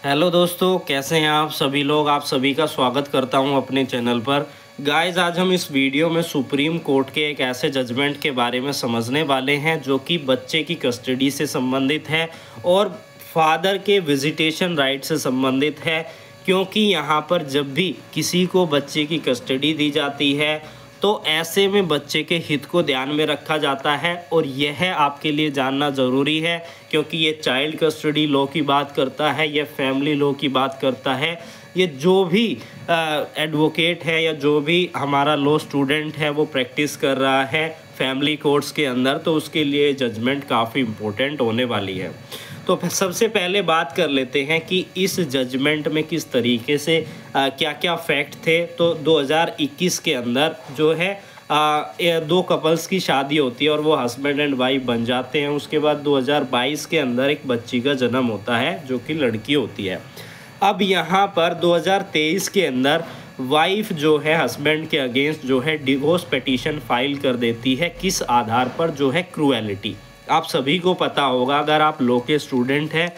Hello दोस्तों, कैसे हैं आप सभी लोग। आप सभी का स्वागत करता हूं अपने चैनल पर। गाइस, आज हम इस वीडियो में सुप्रीम कोर्ट के एक ऐसे जजमेंट के बारे में समझने वाले हैं जो कि बच्चे की कस्टडी से संबंधित है और फादर के विजिटेशन राइट से संबंधित है। क्योंकि यहाँ पर जब भी किसी को बच्चे की कस्टडी दी जाती है तो ऐसे में बच्चे के हित को ध्यान में रखा जाता है और यह आपके लिए जानना ज़रूरी है क्योंकि ये चाइल्ड कस्टडी लॉ की बात करता है, ये फैमिली लॉ की बात करता है। ये जो भी एडवोकेट है या जो भी हमारा लॉ स्टूडेंट है वो प्रैक्टिस कर रहा है फैमिली कोर्ट्स के अंदर, तो उसके लिए जजमेंट काफ़ी इम्पोर्टेंट होने वाली है। तो सबसे पहले बात कर लेते हैं कि इस जजमेंट में किस तरीके से क्या क्या फैक्ट थे। तो 2021 के अंदर जो है दो कपल्स की शादी होती है और वो हस्बैंड एंड वाइफ बन जाते हैं। उसके बाद 2022 के अंदर एक बच्ची का जन्म होता है जो कि लड़की होती है। अब यहाँ पर 2023 के अंदर वाइफ जो है हस्बैंड के अगेंस्ट जो है डिवोर्स पिटीशन फाइल कर देती है। किस आधार पर? जो है क्रूएलिटी। आप सभी को पता होगा, अगर आप लॉ के स्टूडेंट हैं,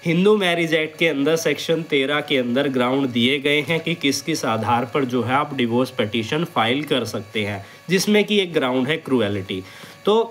हिंदू मैरिज एक्ट के अंदर सेक्शन 13 के अंदर ग्राउंड दिए गए हैं कि किस किस आधार पर जो है आप डिवोर्स पिटीशन फाइल कर सकते हैं, जिसमें कि एक ग्राउंड है क्रूएलिटी। तो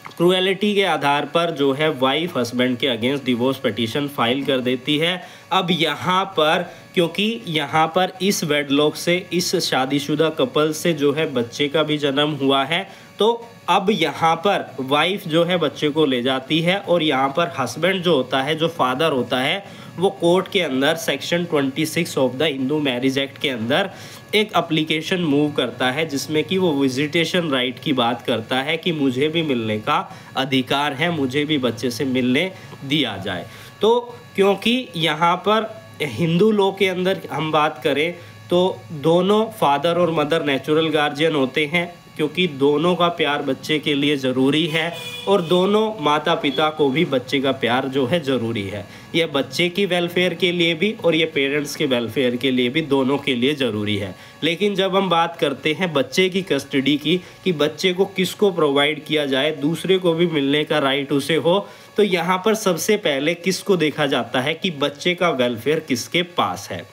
क्रूएलिटी के आधार पर जो है वाइफ हस्बैंड के अगेंस्ट डिवोर्स पिटीशन फाइल कर देती है। अब यहाँ पर क्योंकि यहाँ पर इस वेडलॉक से, इस शादीशुदा कपल से जो है बच्चे का भी जन्म हुआ है, तो अब यहाँ पर वाइफ जो है बच्चे को ले जाती है और यहाँ पर हस्बैंड जो होता है, जो फादर होता है, वो कोर्ट के अंदर section 26 of the Hindu marriage act के अंदर एक एप्लीकेशन मूव करता है जिसमें कि वो विजिटेशन राइट की बात करता है कि मुझे भी मिलने का अधिकार है, मुझे भी बच्चे से मिलने दिया जाए। तो क्योंकि यहाँ पर हिंदू लॉ के अंदर हम बात करें तो दोनों फादर और मदर नेचुरल गार्जियन होते हैं, क्योंकि दोनों का प्यार बच्चे के लिए ज़रूरी है और दोनों माता पिता को भी बच्चे का प्यार जो है ज़रूरी है। यह बच्चे की वेलफेयर के लिए भी और ये पेरेंट्स के वेलफेयर के लिए भी, दोनों के लिए ज़रूरी है। लेकिन जब हम बात करते हैं बच्चे की कस्टडी की, कि बच्चे को किसको प्रोवाइड किया जाए, दूसरे को भी मिलने का राइट उसे हो, तो यहाँ पर सबसे पहले किसको देखा जाता है कि बच्चे का वेलफेयर किसके पास है।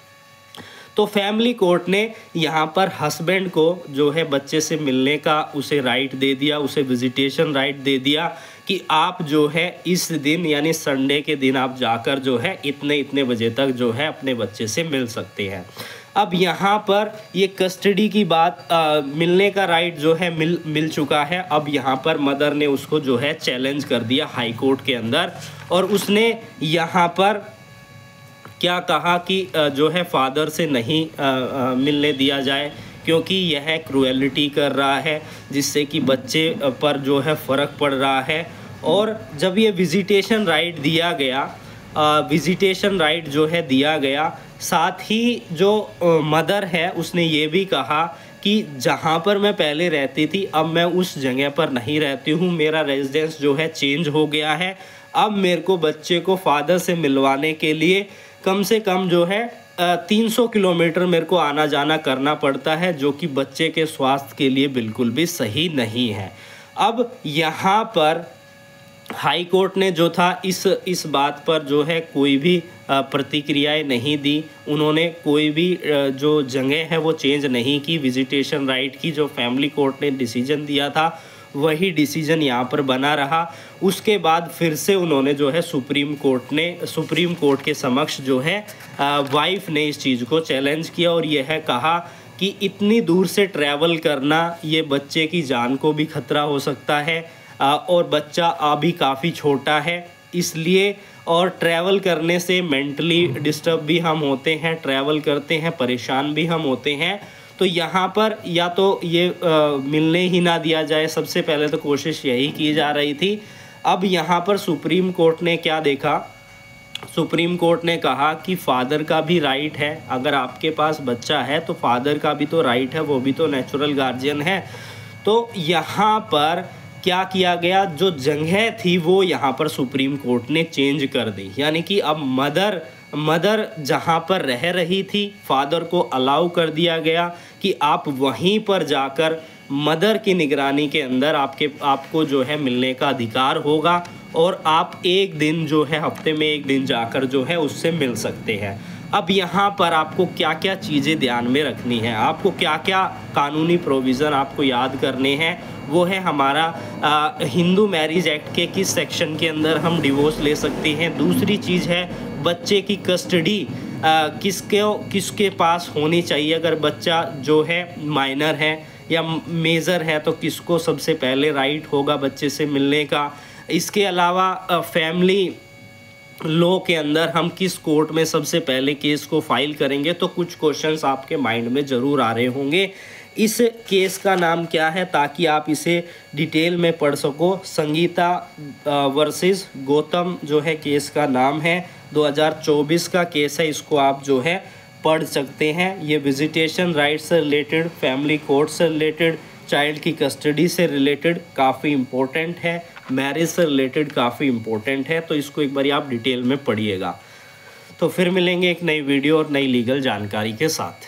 तो फैमिली कोर्ट ने यहाँ पर हस्बैंड को जो है बच्चे से मिलने का उसे राइट दे दिया, उसे विजिटेशन राइट दे दिया कि आप जो है इस दिन यानी संडे के दिन आप जाकर जो है इतने इतने बजे तक जो है अपने बच्चे से मिल सकते हैं। अब यहाँ पर ये कस्टडी की बात मिलने का राइट जो है मिल चुका है। अब यहाँ पर मदर ने उसको जो है चैलेंज कर दिया हाई कोर्ट के अंदर और उसने यहाँ पर क्या कहा कि जो है फादर से नहीं मिलने दिया जाए क्योंकि यह क्रूएलिटी कर रहा है जिससे कि बच्चे पर जो है फ़र्क पड़ रहा है। और जब ये विजिटेशन राइट दिया गया, विजिटेशन राइट जो है दिया गया, साथ ही जो मदर है उसने ये भी कहा कि जहाँ पर मैं पहले रहती थी अब मैं उस जगह पर नहीं रहती हूँ, मेरा रेजिडेंस जो है चेंज हो गया है। अब मेरे को बच्चे को फादर से मिलवाने के लिए कम से कम जो है 300 किलोमीटर मेरे को आना जाना करना पड़ता है, जो कि बच्चे के स्वास्थ्य के लिए बिल्कुल भी सही नहीं है। अब यहाँ पर हाई कोर्ट ने जो था इस बात पर जो है कोई भी प्रतिक्रियाएं नहीं दी। उन्होंने कोई भी जो जगह है वो चेंज नहीं की। विजिटेशन राइट की जो फैमिली कोर्ट ने डिसीजन दिया था वही डिसीजन यहाँ पर बना रहा। उसके बाद फिर से उन्होंने जो है सुप्रीम कोर्ट के समक्ष जो है वाइफ ने इस चीज़ को चैलेंज किया और यह कहा कि इतनी दूर से ट्रैवल करना ये बच्चे की जान को भी खतरा हो सकता है और बच्चा अभी काफ़ी छोटा है इसलिए, और ट्रैवल करने से मेंटली डिस्टर्ब भी हम होते हैं, ट्रैवल करते हैं परेशान भी हम होते हैं। तो यहाँ पर या तो ये मिलने ही ना दिया जाए, सबसे पहले तो कोशिश यही की जा रही थी। अब यहाँ पर सुप्रीम कोर्ट ने क्या देखा, सुप्रीम कोर्ट ने कहा कि फादर का भी राइट है, अगर आपके पास बच्चा है तो फादर का भी तो राइट है, वो भी तो नेचुरल गार्जियन है। तो यहाँ पर क्या किया गया, जो जगह थी वो यहाँ पर सुप्रीम कोर्ट ने चेंज कर दी, यानी कि अब मदर जहाँ पर रह रही थी फादर को अलाउ कर दिया गया कि आप वहीं पर जाकर मदर की निगरानी के अंदर आपको जो है मिलने का अधिकार होगा और आप एक दिन जो है हफ्ते में एक दिन जाकर जो है उससे मिल सकते हैं। अब यहाँ पर आपको क्या क्या चीज़ें ध्यान में रखनी है, आपको क्या क्या कानूनी प्रोविज़न आपको याद करने हैं, वो है हमारा हिंदू मैरिज एक्ट के किस सेक्शन के अंदर हम डिवोर्स ले सकते हैं। दूसरी चीज़ है बच्चे की कस्टडी किसके पास होनी चाहिए, अगर बच्चा जो है माइनर है या मेजर है तो किसको सबसे पहले राइट होगा बच्चे से मिलने का। इसके अलावा फैमिली लॉ के अंदर हम किस कोर्ट में सबसे पहले केस को फाइल करेंगे, तो कुछ क्वेश्चंस आपके माइंड में ज़रूर आ रहे होंगे। इस केस का नाम क्या है ताकि आप इसे डिटेल में पढ़ सको। संगीता वर्सेस गौतम जो है केस का नाम है, 2024 का केस है, इसको आप जो है पढ़ सकते हैं। ये विजिटेशन राइट्स से रिलेटेड, फैमिली कोर्ट से रिलेटेड, चाइल्ड की कस्टडी से रिलेटेड काफ़ी इम्पोर्टेंट है, मैरिज से रिलेटेड काफ़ी इम्पोर्टेंट है, तो इसको एक बार आप डिटेल में पढ़िएगा। तो फिर मिलेंगे एक नई वीडियो और नई लीगल जानकारी के साथ।